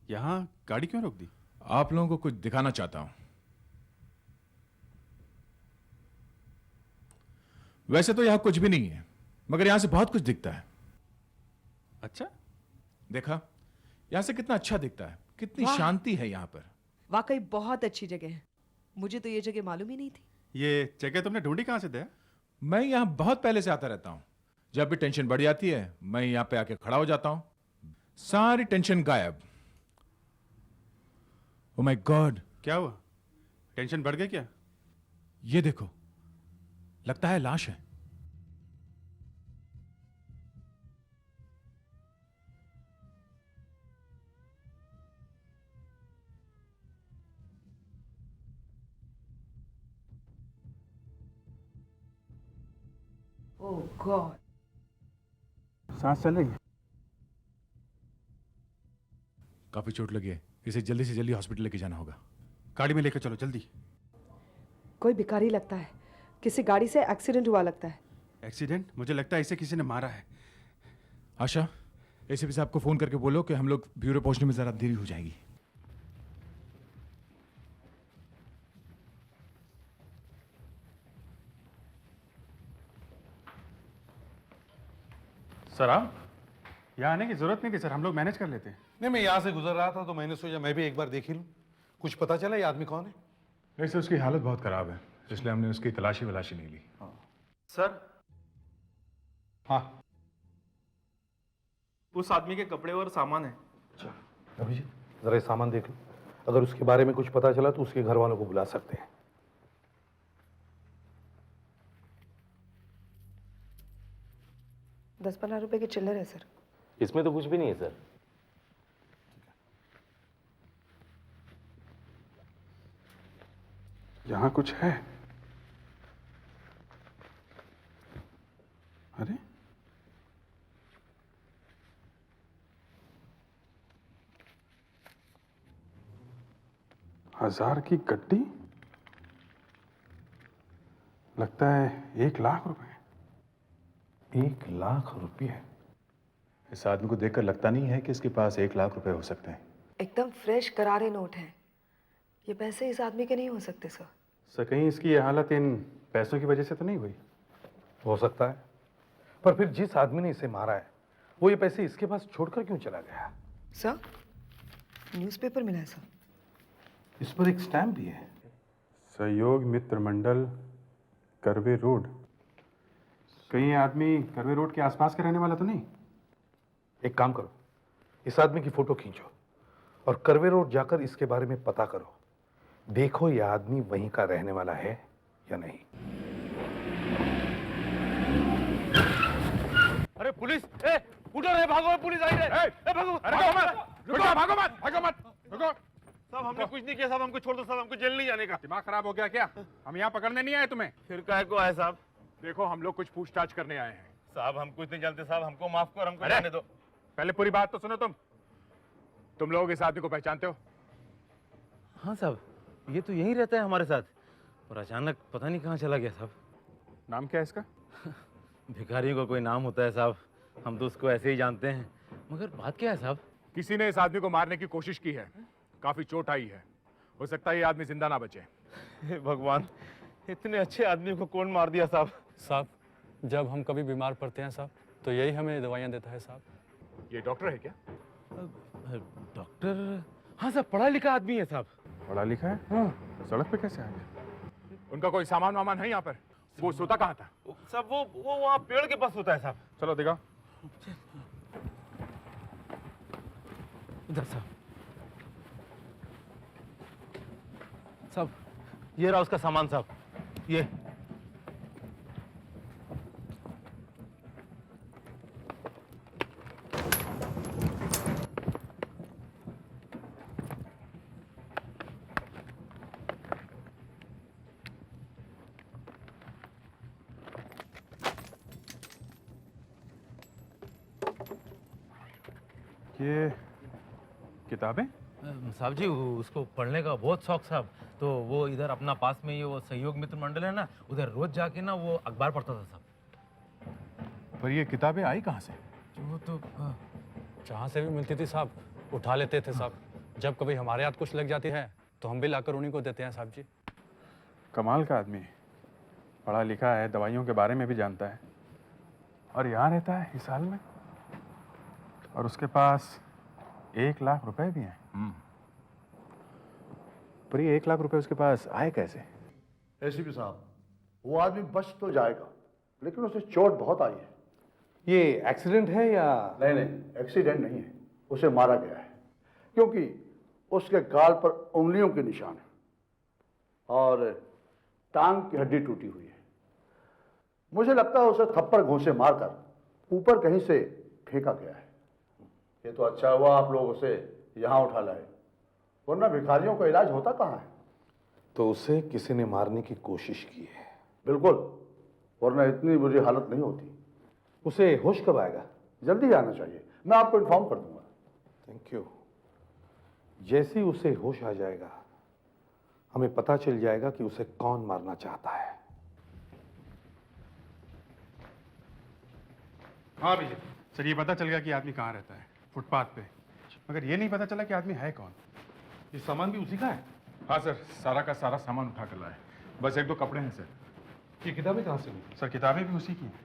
यहाँ गाड़ी क्यों रोक दी? आप लोगों को कुछ दिखाना चाहता हूं। वैसे तो यहां कुछ भी नहीं है, मगर यहां से बहुत कुछ दिखता है। अच्छा, देखा, यहां से कितना अच्छा दिखता है, कितनी वाह। शांति है यहां पर। वाकई बहुत अच्छी जगह है। मुझे तो ये जगह मालूम ही नहीं थी। ये जगह तुमने ढूंढी कहाँ से दया? मैं यहां बहुत पहले से आता रहता हूं। जब भी टेंशन बढ़ जाती है, मैं यहां पे आके खड़ा हो जाता हूं, सारी टेंशन गायब। ओ माय गॉड, क्या हुआ? टेंशन बढ़ गई क्या? ये देखो, लगता है लाश है। ओह गॉड। सांस चल रही है? काफी चोट लगी है, इसे जल्दी से जल्दी हॉस्पिटल लेके जाना होगा। गाड़ी में लेकर चलो जल्दी। कोई भिखारी लगता है, किसी गाड़ी से एक्सीडेंट हुआ लगता है। एक्सीडेंट? मुझे लगता है इसे किसी ने मारा है। आशा, एसीपी साहब को फोन करके बोलो कि हम लोग ब्यूरो पहुंचने में जरा देरी हो जाएगी। सर आप यहाँ आने की जरूरत नहीं थी सर, हम लोग मैनेज कर लेते हैं। नहीं, मैं यहाँ से गुजर रहा था तो मैंने सोचा मैं भी एक बार देख ही लूँ। कुछ पता चला ये आदमी कौन है? वैसे उसकी हालत बहुत खराब है, इसलिए हमने उसकी तलाशी वलाशी नहीं ली। सर, हाँ, उस आदमी के कपड़े और सामान है। अभिजीत जरा ये सामान देख लो। अगर उसके बारे में कुछ पता चला तो उसके घर वालों को बुला सकते हैं। 10-15 रुपए की चिल्लर है सर। इसमें तो कुछ भी नहीं है सर। यहाँ कुछ है? अरे हजार की गड्डी, लगता है 1 लाख रुपए। 1 लाख रुपये? इस आदमी को देखकर लगता नहीं है कि इसके पास 1 लाख रुपए हो सकते हैं। एकदम फ्रेश करारे नोट हैं। ये पैसे इस आदमी के नहीं हो सकते सर। सर कहीं इसकी ये हालत इन पैसों की वजह से तो नहीं हुई? हो सकता है, पर फिर जिस आदमी ने इसे मारा है वो ये पैसे इसके पास छोड़कर क्यों चला गया? सर, न्यूज़पेपर मिला है सर। इस पर एक स्टैम्प भी है। सहयोग मित्र मंडल, करवे रोड। कहीं ये आदमी करवे रोड के आसपास का रहने वाला तो नहीं? एक काम करो, इस आदमी की फोटो खींचो और करवे रोड जाकर इसके बारे में पता करो। देखो यह आदमी वहीं का रहने वाला है या नहीं। अरे पुलिस! उठो रे, भागो, पुलिस आई रे! भागो! अरे भागो मत, रुको, भागो मत, भागो मत, रुको। साहब हमने कुछ नहीं किया साहब, हमको छोड़ दो साहब, हमको जेल नहीं जाने का। दिमाग खराब हो गया क्या? हम यहाँ पकड़ने नहीं आए तुम्हें। फिर काहे को आए साहब? देखो, हम लोग कुछ पूछताछ करने आए हैं। साहब हम कुछ नहीं जानते साहब, हमको माफ करो, हमको जाने दो। पहले पूरी बात तो सुनो। तुम लोग इस आदमी को पहचानते हो? हाँ साहब, ये तो यहीं रहता है हमारे साथ, और अचानक पता नहीं कहाँ चला गया साहब। नाम क्या है इसका? भिखारियों का कोई नाम होता है साहब, हम तो उसको ऐसे ही जानते हैं। मगर बात क्या है साहब? किसी ने इस आदमी को मारने की कोशिश की है, काफी चोट आई है। हो सकता है ये आदमी जिंदा ना बचे। हे भगवान, इतने अच्छे आदमी को कौन मार दिया साहब? साहब, जब हम कभी बीमार पड़ते हैं साहब, तो यही हमें दवाइयाँ देता है साहब। ये डॉक्टर है क्या? डॉक्टर? हाँ साहब, पढ़ा लिखा आदमी है साहब। पढ़ा लिखा है? हाँ। सड़क पे कैसे आ गया? उनका कोई सामान वामान है यहाँ पर? वो सोता कहाँ था? साहब वो वहाँ पेड़ के पास होता है साहब। चलो दिखाओ। इधर साहब। साहब ये रहा उसका सामान साहब, ये। ये किताबें? साहब जी उसको पढ़ने का बहुत शौक साहब, तो वो इधर अपना पास में ये वो सहयोग मित्र मंडल है ना, उधर रोज जाके ना वो अखबार पढ़ता था साहब। पर ये किताबें आई कहाँ से? वो तो जहाँ से भी मिलती थी साहब, उठा लेते थे साहब। जब कभी हमारे हाथ कुछ लग जाती है तो हम भी लाकर उन्हीं को देते हैं साहब जी। कमाल का आदमी है, पढ़ा लिखा है, दवाइयों के बारे में भी जानता है, और यहाँ रहता है हिसार में, और उसके पास 1 लाख रुपए भी हैं। पर ये 1 लाख रुपए उसके पास आए कैसे? एसीपी साहब, वो आदमी बच तो जाएगा, लेकिन उसे चोट बहुत आई है। ये एक्सीडेंट है या? नहीं नहीं, एक्सीडेंट नहीं है, उसे मारा गया है, क्योंकि उसके गाल पर उंगलियों के निशान है और टांग की हड्डी टूटी हुई है। मुझे लगता है उसे थप्पड़ घूंसे मारकर ऊपर कहीं से फेंका गया है। ये तो अच्छा हुआ आप लोग उसे यहाँ उठा लाए, वरना भिखारियों का इलाज होता कहाँ है। तो उसे किसी ने मारने की कोशिश की है? बिल्कुल, वरना इतनी बुरी हालत नहीं होती। उसे होश कब आएगा? जल्दी आना चाहिए, मैं आपको इन्फॉर्म कर दूंगा। Thank you. जैसे ही उसे होश आ जाएगा, हमें पता चल जाएगा कि उसे कौन मारना चाहता है। हाँ अभिजीत सर, ये पता चल गया कि आदमी कहाँ रहता है, फुटपाथ पे, मगर ये नहीं पता चला कि आदमी है कौन। ये सामान भी उसी का है? हाँ सर, सारा का सारा सामान उठा कर लाए, बस 1-2 कपड़े हैं सर। ये किताबें कहाँ से मिली? सर किताबें भी उसी की हैं।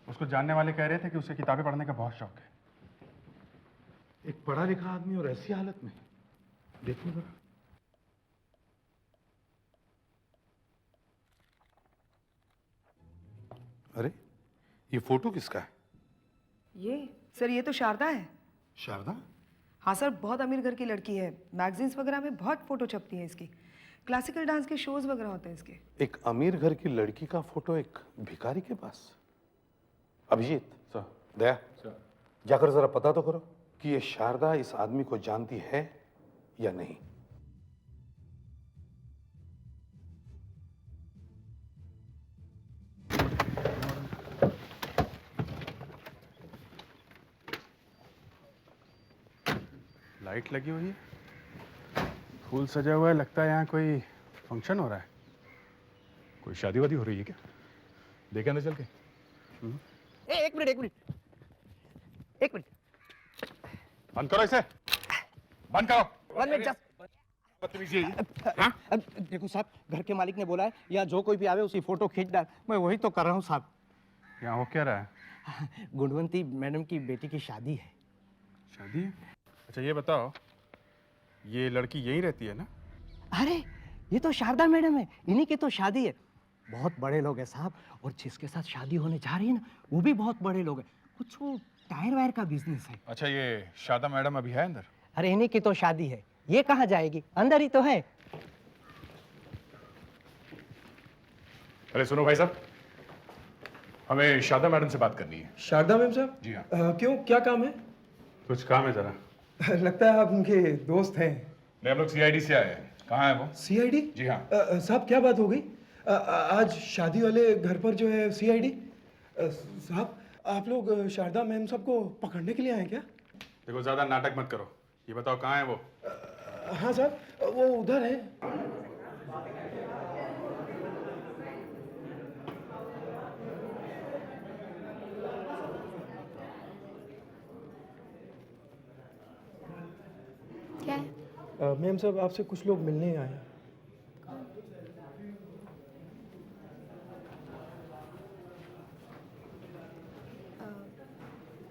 उसको जानने वाले कह रहे थे कि उसे किताबें पढ़ने का बहुत शौक है। एक पढ़ा लिखा आदमी और ऐसी हालत में, देखो जरा। अरे ये फोटो किसका है? ये तो शारदा है। शारदा? हाँ सर, बहुत अमीर घर की लड़की है। मैगजीन्स वगैरह में बहुत फोटो छपती है इसकी। क्लासिकल डांस के शोज वगैरह होते हैं इसके। एक अमीर घर की लड़की का फोटो एक भिखारी के पास? अभिजीत सर। दया सर। जाकर जरा पता तो करो कि ये शारदा इस आदमी को जानती है या नहीं। लाइट लगी हुई है, फूल सजा हुआ है, लगता है यहाँ कोई फंक्शन हो रहा है। कोई शादी वादी हो रही है क्या? देखा ना चल के। एक मिनट बंद करो इसे, बंद करो। 1 मिनट बदतमीजी है ये। हाँ? देखो साहब, घर के मालिक ने बोला है या जो कोई भी आवे उसी फोटो खींच डाल। मैं वही तो कर रहा हूँ साहब। यहाँ हो क्या रहा है? गुणवंती मैडम की बेटी की शादी है। शादी है? अच्छा ये बताओ, ये लड़की यहीं रहती है ना? अरे ये तो शारदा मैडम है, इन्हीं की तो शादी है। बहुत बड़े लोग हैं साहब, और जिसके साथ शादी होने जा रही है ना, वो भी बहुत बड़े लोग हैं। कुछ वो टायर वायर का बिजनेस है। अच्छा ये शारदा मैडम अभी है अंदर? अरे इन्हीं की तो शादी है, ये कहाँ जाएगी, अंदर ही तो है। अरे सुनो भाई साहब, हमें शारदा मैडम से बात करनी है। शारदा मैम साहब? जी हाँ। क्यों, क्या काम है? कुछ काम है जरा। लगता है आप उनके दोस्त हैं। नहीं, हम लोग CID से आए हैं। कहाँ है वो? CID? जी हाँ। साहब क्या बात हो गई? आज शादी वाले घर पर जो है CID? साहब आप लोग शारदा मैम साहब को पकड़ने के लिए आए क्या? देखो ज्यादा नाटक मत करो, ये बताओ कहाँ है वो? हाँ साहब, वो उधर है। क्या है? मैम साहब आपसे कुछ लोग मिलने आए हैं।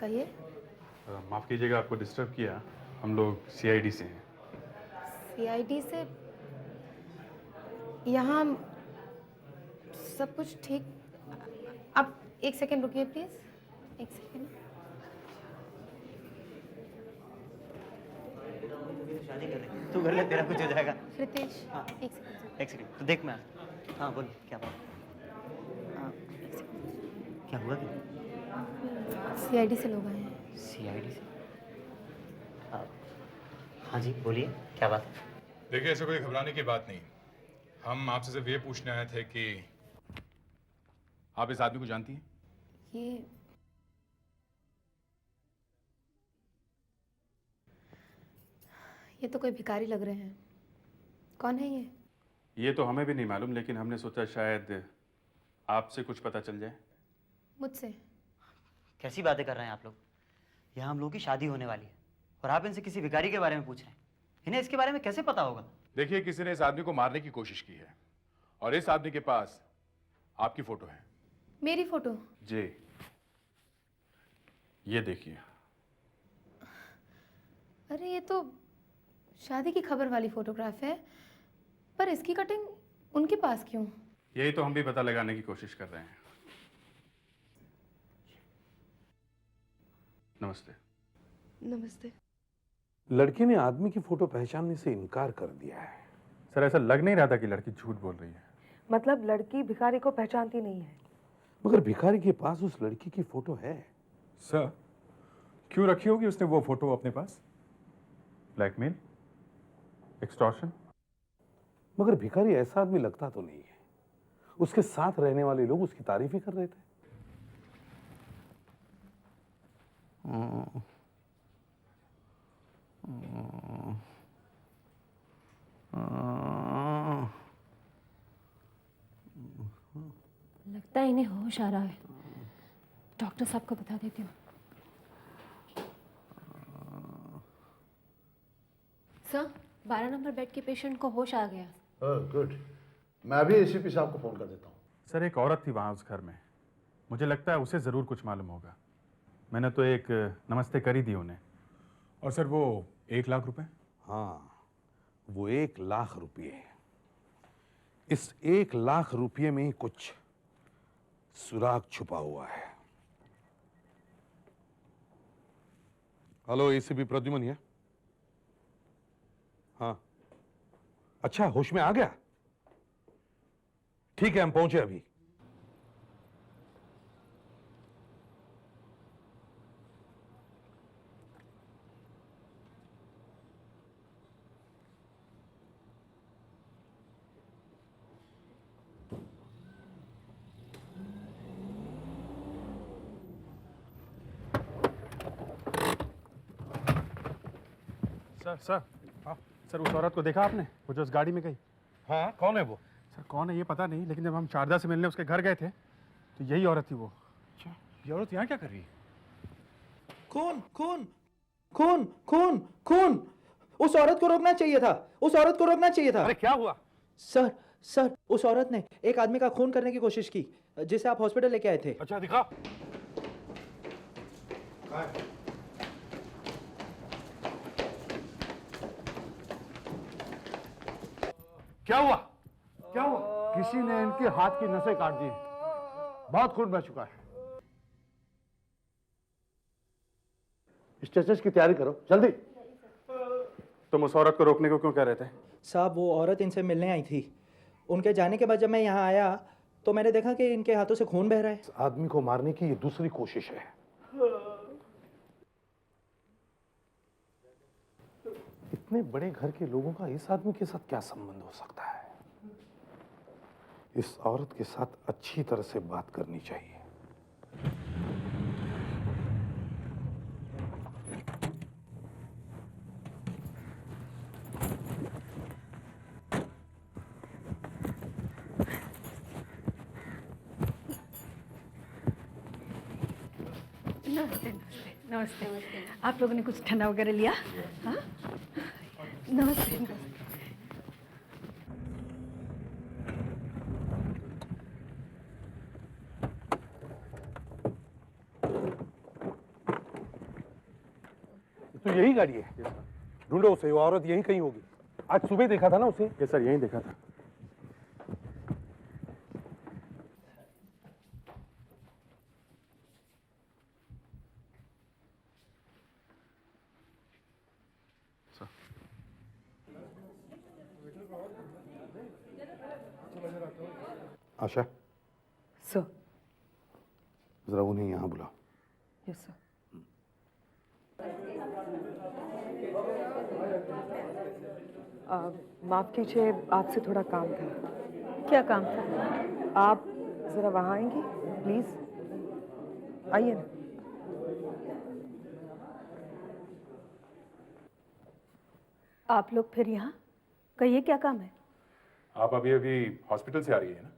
कहिए। माफ कीजिएगा आपको डिस्टर्ब किया, हम लोग CID से हैं। CID से? यहाँ सब कुछ ठीक। आप 1 सेकेंड रुकिए प्लीज, 1 सेकेंड। शादी कर रही, तू कर ले, तेरा कुछ हो जाएगा। रितेश, हाँ। 1 सेकेंड। 1 सेकेंड तो देख मैं। हाँ बोल, क्या बात? क्या हुआ? CID से लोग आए हैं। CID से? हाँ जी बोलिए, क्या बात है? देखिए ऐसे कोई घबराने की बात नहीं, हम आपसे सिर्फ ये पूछने आए थे कि आप इस आदमी को जानती हैं? ये तो कोई भिखारी लग रहे हैं। कौन है ये? ये तो हमें भी नहीं मालूम, लेकिन हमने सोचा शायद आपसे कुछ पता चल जाए। मुझसे? कैसी बातें कर रहे हैं आप लोग? यहाँ हम लोगों की शादी होने वाली है और आप इनसे किसी भिखारी के बारे में पूछ रहे हैं। इन्हें इसके बारे में कैसे पता होगा? देखिए, किसी ने इस आदमी को मारने की कोशिश की है और इस आदमी के पास आपकी फोटो है। मेरी फोटो? जी, ये देखिए। अरे ये तो शादी की खबर वाली फोटोग्राफ है, पर इसकी कटिंग उनके पास क्यों? यही तो हम भी पता लगाने की कोशिश कर रहे हैं। नमस्ते। नमस्ते। लड़की ने आदमी की फोटो पहचानने से इनकार कर दिया है। सर, ऐसा लग नहीं रहा था कि लड़की झूठ बोल रही है। मतलब लड़की भिखारी को पहचानती नहीं है? मगर भिखारी के पास उस लड़की की फोटो है। सर, क्यों रखी होगी उसने वो फोटो अपने पास? Blackmail, extortion. मगर भिखारी ऐसा आदमी लगता तो नहीं है। उसके साथ रहने वाले लोग उसकी तारीफ ही कर रहे थे। लगता है इन्हें होश आ रहा है। डॉक्टर साहब को बता देती हूँ। सर, 12 नंबर बेड के पेशेंट को होश आ गया। गुड, मैं भी एसीपी साहब को फोन कर देता हूँ। सर, एक औरत थी वहां उस घर में। मुझे लगता है उसे जरूर कुछ मालूम होगा। मैंने तो एक नमस्ते करी दी उन्हें। और सर, वो 1 लाख रुपए? हाँ, वो 1 लाख रुपये। इस 1 लाख रुपये में ही कुछ सुराग छुपा हुआ है। हेलो, एसीपी प्रद्युमन है? हाँ, अच्छा, होश में आ गया? ठीक है, हम पहुंचे अभी। सर, हाँ सर, उस औरत को देखा आपने, वो जो उस गाड़ी में गई? हाँ, कौन है वो? सर, कौन है ये पता नहीं, लेकिन जब हम शारदा से मिलने उसके घर गए थे तो यही औरत थी वो। अच्छा, ये औरत यहाँ क्या कर रही है? खून खून खून खून खून! उस औरत को रोकना चाहिए था, उस औरत को रोकना चाहिए था। अरे क्या हुआ? सर, उस औरत ने एक आदमी का खून करने की कोशिश की, जिसे आप हॉस्पिटल लेके आए थे। अच्छा, दिखा। क्या हुआ? क्या हुआ? किसी ने इनके हाथ की नसें काट दी। बहुत खून बह चुका है। स्टेचस की तैयारी करो, जल्दी। तुम उस औरत को रोकने को क्यों कह रहे थे? साहब, वो औरत इनसे मिलने आई थी। उनके जाने के बाद जब मैं यहाँ आया तो मैंने देखा कि इनके हाथों से खून बह रहा है। इस आदमी को मारने की ये दूसरी कोशिश है। इतने बड़े घर के लोगों का इस आदमी के साथ क्या संबंध हो सकता है? इस औरत के साथ अच्छी तरह से बात करनी चाहिए। नमस्ते नमस्ते नमस्ते। आप लोगों ने कुछ ठंडा वगैरह लिया? हाँ, नमस्ते नमस्ते। तो यही गाड़ी है? ढूंढो उसे, वो औरत यही कहीं होगी। आज सुबह देखा था ना उसे? ये सर, यही देखा था। आशा, सर। जरा उन्हें यहाँ बुलाओ। Yes sir. माफ कीजिए, आपसे थोड़ा काम था। क्या काम था? आप जरा वहाँ आएंगी प्लीज? आइए ना। आप लोग फिर यहाँ? कहिए, क्या काम है? आप अभी अभी हॉस्पिटल से आ रही है ना?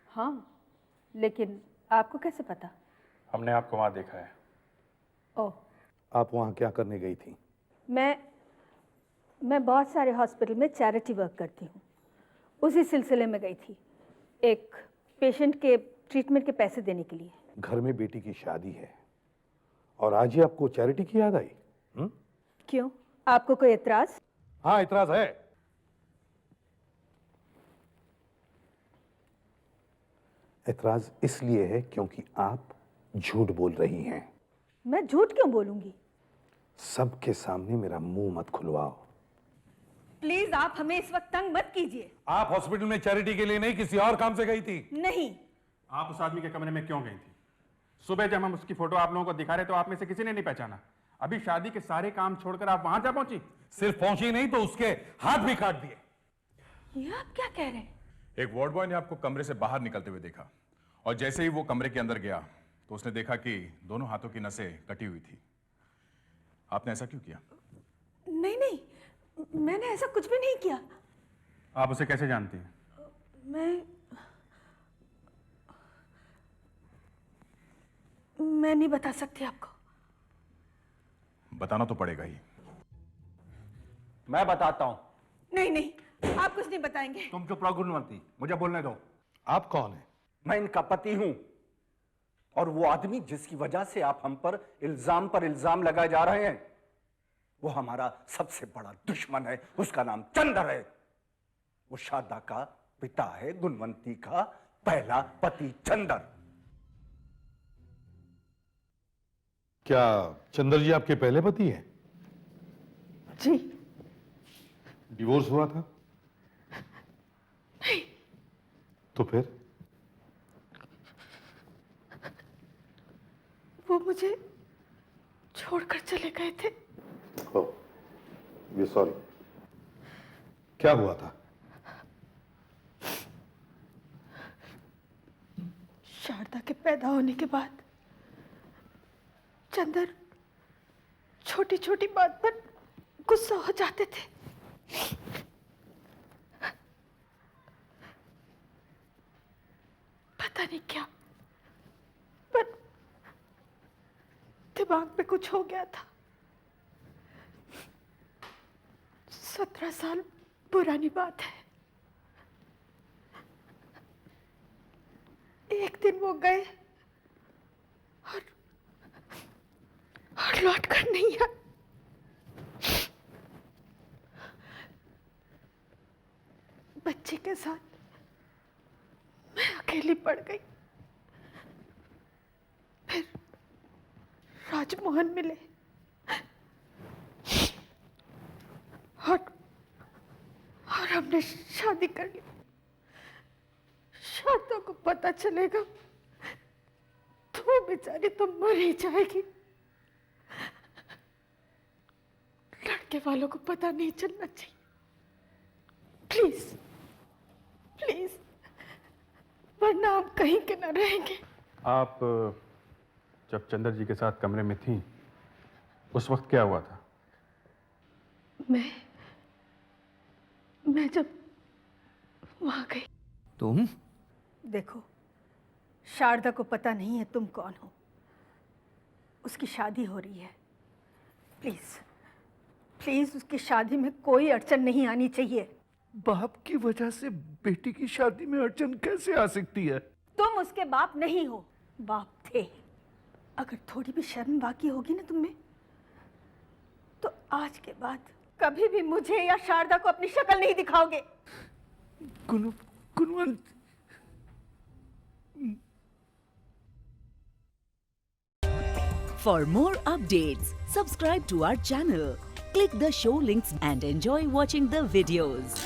हाँ, लेकिन आपको कैसे पता? हमने आपको वहां देखा है। ओह, आप वहां क्या करने गई थी? मैं बहुत सारे हॉस्पिटल में चैरिटी वर्क करती हूँ। उसी सिलसिले में गई थी, एक पेशेंट के ट्रीटमेंट के पैसे देने के लिए। घर में बेटी की शादी है और आज ही आपको चैरिटी की याद आई? क्यों, आपको कोई एतराज? हाँ, एतराज है। एतराज इसलिए है क्योंकि आप झूठ बोल रही हैं। मैं झूठ क्यों बोलूंगी? सबके सामने मेरा मुंह मत खुलवाओ। प्लीज आप हमें इस वक्त तंग मत कीजिए। आप हॉस्पिटल में चैरिटी के लिए नहीं, किसी और काम से गई थी? नहीं। आप उस आदमी के कमरे में क्यों गई थी? सुबह जब हम उसकी फोटो आप लोगों को दिखा रहे तो आप में से किसी ने नहीं पहचाना। अभी शादी के सारे काम छोड़कर आप वहां जा पहुंची? सिर्फ पहुंची नहीं तो उसके हाथ भी काट दिए। ये आप क्या कह रहे हैं? एक वार्ड बॉय ने आपको कमरे से बाहर निकलते हुए देखा और जैसे ही वो कमरे के अंदर गया तो उसने देखा कि दोनों हाथों की नसें कटी हुई थी। आपने ऐसा क्यों किया? नहीं नहीं, मैंने ऐसा कुछ भी नहीं किया। आप उसे कैसे जानती हैं? मैं नहीं बता सकती आपको। बताना तो पड़ेगा ही। मैं बताता हूं। नहीं नहीं, आप कुछ नहीं बताएंगे। तुम चुप रहो गुणवंती, मुझे बोलने दो। आप कौन है? मैं इनका पति हूं और वो आदमी जिसकी वजह से आप हम पर इल्जाम लगाए जा रहे हैं, वो हमारा सबसे बड़ा दुश्मन है। उसका नाम चंदर है। वो शारदा का पिता है, गुणवंती का पहला पति चंदर। क्या चंदर जी आपके पहले पति हैं? जी। डिवोर्स हुआ था? नहीं। तो फिर? वो मुझे छोड़कर चले गए थे। ये सॉरी। क्या हुआ था? शारदा के पैदा होने के बाद चंदर छोटी छोटी बात पर गुस्सा हो जाते थे। पता नहीं क्या, पर दिमाग में कुछ हो गया था। 17 साल पुरानी बात है। एक दिन वो गए और लौट कर नहीं आए। बच्चे के साथ मैं अकेली पड़ गई। फिर राजमोहन मिले और हमने शादी कर ली। शारदा को पता चलेगा तो वो बेचारी तो मर ही जाएगी। लड़के वालों को पता नहीं चलना चाहिए। प्लीज प्लीज, वरना हम कहीं के न रहेंगे। आप जब चंदर जी के साथ कमरे में थी उस वक्त क्या हुआ था? मैं जब वहां गई। तुम? देखो, शारदा को पता नहीं है तुम कौन हो। उसकी शादी हो रही है। प्लीज प्लीज, उसकी शादी में कोई अड़चन नहीं आनी चाहिए। बाप की वजह से बेटी की शादी में अड़चन कैसे आ सकती है? तुम उसके बाप नहीं हो, बाप थे। अगर थोड़ी भी शर्म बाकी होगी ना तुम में, तो आज के बाद कभी भी मुझे या शारदा को अपनी शक्ल नहीं दिखाओगे। गुणवंत। For more updates, subscribe to our channel, click the show links and enjoy watching the videos.